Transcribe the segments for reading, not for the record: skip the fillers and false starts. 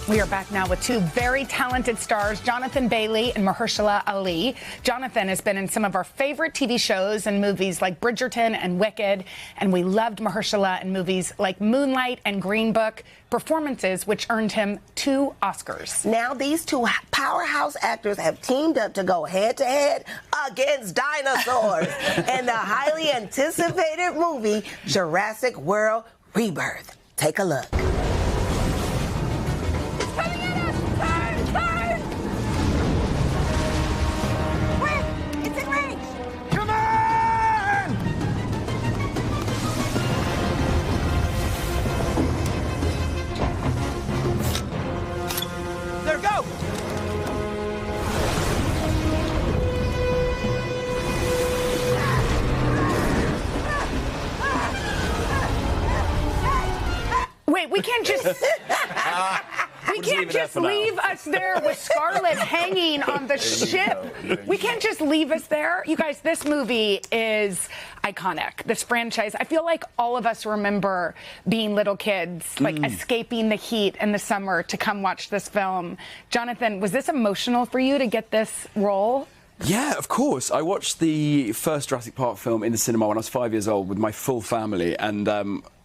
We are back now with two very talented stars, Jonathan Bailey and Mahershala Ali. Jonathan has been in some of our favorite TV shows and movies like Bridgerton and Wicked, and we loved Mahershala in movies like Moonlight and Green Book, performances which earned him 2 Oscars. Now these two powerhouse actors have teamed up to go head-to-head against dinosaurs in the highly anticipated movie Jurassic World Rebirth. Take a look. Wait, we can't just... We can't just leave us there with Scarlett hanging on the ship. We can't just leave us there. You guys, this movie is iconic, this franchise. I feel like all of us remember being little kids, like escaping the heat in the summer to come watch this film. Jonathan, was this emotional for you to get this role? Yeah, of course. I watched the first Jurassic Park film in the cinema when I was 5 years old with my full family, and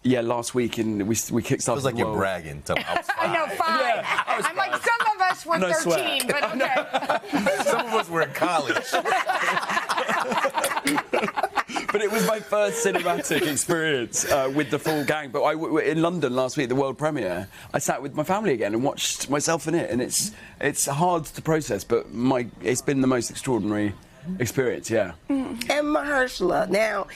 yeah, last week we kickstarted. Feels like you're bragging. I was 5. I know, 5. Yeah, I'm like, some of us were 13, but okay. Some of us were in college. But it was my first cinematic experience with the full gang. But in London last week, the world premiere, I sat with my family again and watched myself in it, and it's hard to process, but it's been the most extraordinary experience, yeah. And Mahershala, now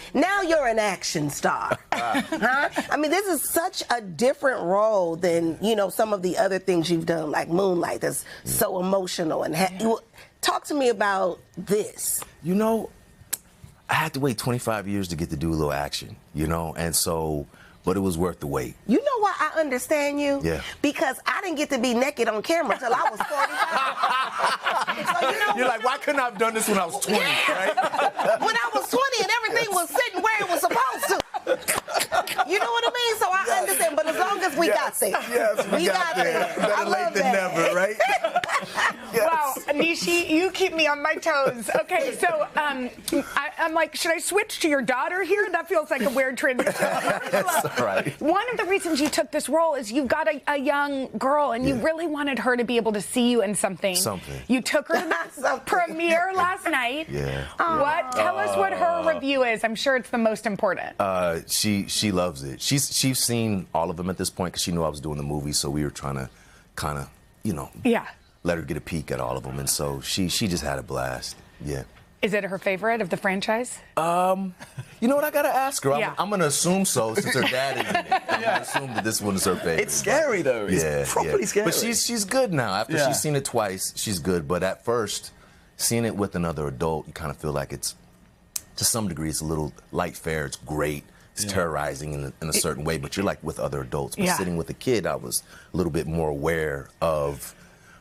you're an action star. Huh? I mean, this is such a different role than, you know, some of the other things you've done, like Moonlight, that's so emotional. And talk to me about this. You know, I had to wait 25 years to get to do a little action, you know, and so, but it was worth the wait. You know why I understand you? Yeah. Because I didn't get to be naked on camera until I was 45. So, you know, you're like, why couldn't I have done this when I was 20, right? When I was 20 and everything was sitting where it was supposed to. You know what I mean? So I understand, but as long as we got there. Yes, we got there. Better late than never, right? Yes. Wow, Nishi, you keep me on my toes. Okay, so I'm like, should I switch to your daughter here? That feels like a weird transition. That's right. One of the reasons you took this role is you've got a young girl, and you really wanted her to be able to see you in something. You took her to the premiere last night. Yeah. Tell us what her review is. I'm sure it's the most important. She loves it. She's seen all of them at this point because she knew I was doing the movie, so we were trying to kind of, you know, let her get a peek at all of them, and so she just had a blast. Yeah. Is it her favorite of the franchise? You know what? I gotta ask her. I'm gonna assume so, since her dad is in it. I'm gonna assume that this one is her favorite. It's scary though. It's properly scary. But she's good now. After she's seen it twice, she's good. But at first, seeing it with another adult, you kind of feel like it's, to some degree, it's a little light fare. It's great. It's terrorizing in a certain way, but you're like with other adults. But sitting with a kid, I was a little bit more aware of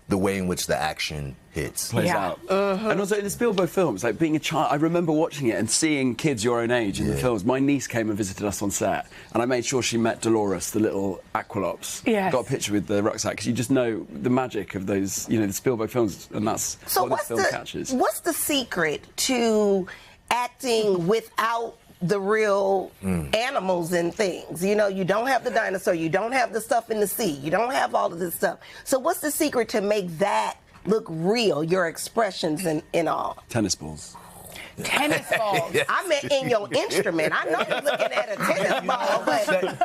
the way in which the action plays out. And also in the Spielberg films, like being a child, I remember watching it and seeing kids your own age in the films. My niece came and visited us on set, and I made sure she met Dolores, the little aqualops. Got a picture with the rucksack, because you just know the magic of those, you know, the Spielberg films, and that's what this film catches. What's the secret to acting without the real animals and things? You know, you don't have the dinosaur, you don't have the stuff in the sea, you don't have all of this stuff. So what's the secret to make that look real, your expressions and all? Tennis balls. Tennis balls. I meant in your instrument. I know you're looking at a tennis ball, but...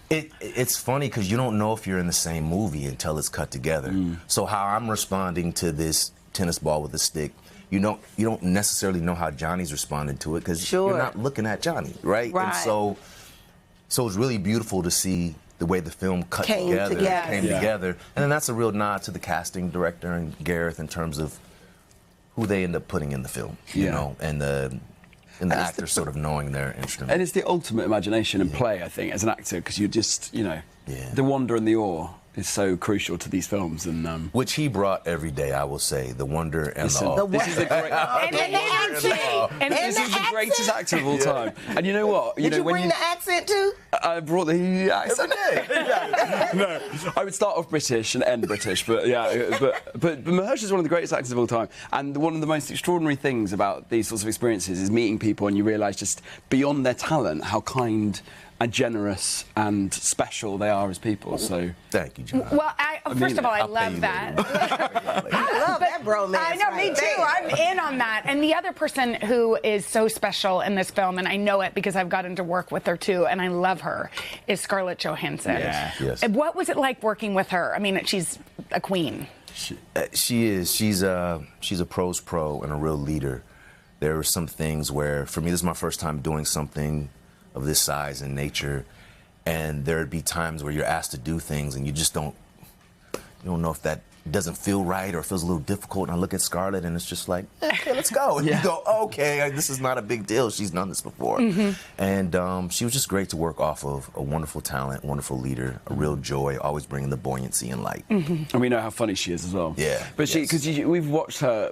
It's funny because you don't know if you're in the same movie until it's cut together. So how I'm responding to this tennis ball with a stick, you don't necessarily know how Johnny's responding to it because you're not looking at Johnny, right? And so it's really beautiful to see the way the film came together. And then that's a real nod to the casting director and Gareth in terms of who they end up putting in the film, you know, and the actors sort of knowing their instrument. And it's the ultimate imagination and play, I think, as an actor, because you just, you know, the wonder and the awe is so crucial to these films, and which he brought every day. I will say the wonder and the awe. This is a great. This is the greatest actor of all time. And you know what? Did you bring the accent too? I brought the accent. No, I would start off British and end British, but yeah, but Mahershala is one of the greatest actors of all time, and one of the most extraordinary things about these sorts of experiences is meeting people and you realise just beyond their talent how kind and generous and special they are as people. So thank you, Jenna. Well, first of all, I love that. I love that bromance. I know, me too. I'm in on that. And the other person who is so special in this film, and I know it because I've gotten to work with her too, and I love her, is Scarlett Johansson. Yeah. Yes. What was it like working with her? I mean, she's a queen. She is. She's a pro's pro and a real leader. There were some things where, for me, this is my first time doing something of this size and nature, and there'd be times where you're asked to do things and you just don't know if that doesn't feel right or feels a little difficult. And I look at Scarlett and it's just like, okay, let's go. And you go, okay, this is not a big deal. She's done this before. And she was just great to work off of. A wonderful talent, wonderful leader, a real joy, always bringing the buoyancy and light. And we know how funny she is as well. Yeah. But because we've watched her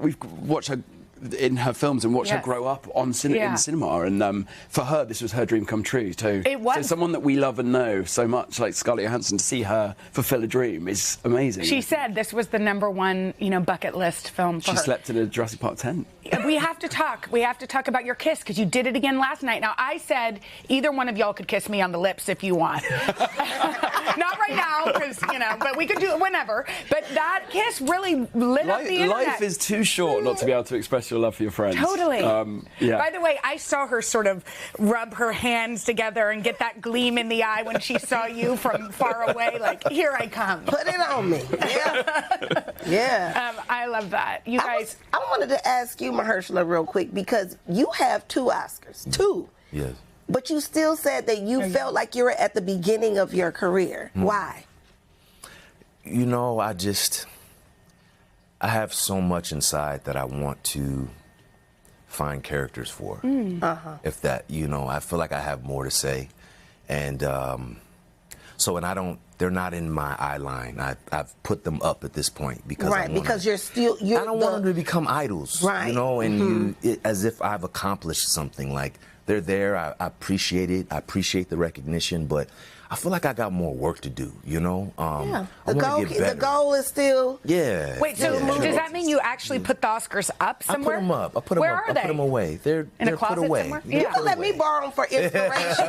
in her films and watch her grow up on in cinema, and for her this was her dream come true too. It was. So someone that we love and know so much, like Scarlett Johansson, to see her fulfill a dream is amazing. She said this was the #1, bucket list film for her. She slept in a Jurassic Park tent. We have to talk. We have to talk about your kiss because you did it again last night. Now I said either one of y'all could kiss me on the lips if you want. Not right now, because but we could do it whenever. But that kiss really lit up the internet. Life is too short not to be able to express your love for your friends. Totally. Yeah. By the way, I saw her sort of rub her hands together and get that gleam in the eye when she saw you from far away, like, here I come. Put it on me. Yeah. Yeah. I love that. You guys. I wanted to ask you, Mahershala, real quick, because you have 2 Oscars. 2. Yes. But you still said that you felt like you were at the beginning of your career. Why? I have so much inside that I want to find characters for. If that, I feel like I have more to say. And they're not in my eye line. I've put them up at this point because because I don't want them to become idols, and as if I've accomplished something. Like, they're there, I appreciate it, I appreciate the recognition, but I feel like I got more work to do, The goal is still... Yeah. Wait, so does that mean you actually put the Oscars up somewhere? I put them up. Where are they? I put them away. They're in a closet put away. somewhere? You can let me borrow them for inspiration.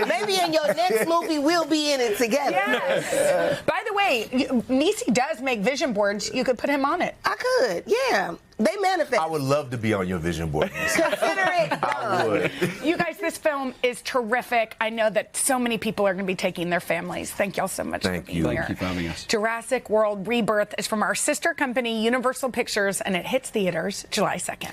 maybe in your next movie we'll be in it together. Yes. By the way, Niecy does make vision boards. You could put him on it. I could, yeah. They manifest. I would love to be on your vision board. Consider it done. I would. You guys, this film is terrific. I know that so many people are going to be taking their families. Thank y'all so much for being here. Thank you for having us. Jurassic World Rebirth is from our sister company, Universal Pictures, and it hits theaters July 2nd.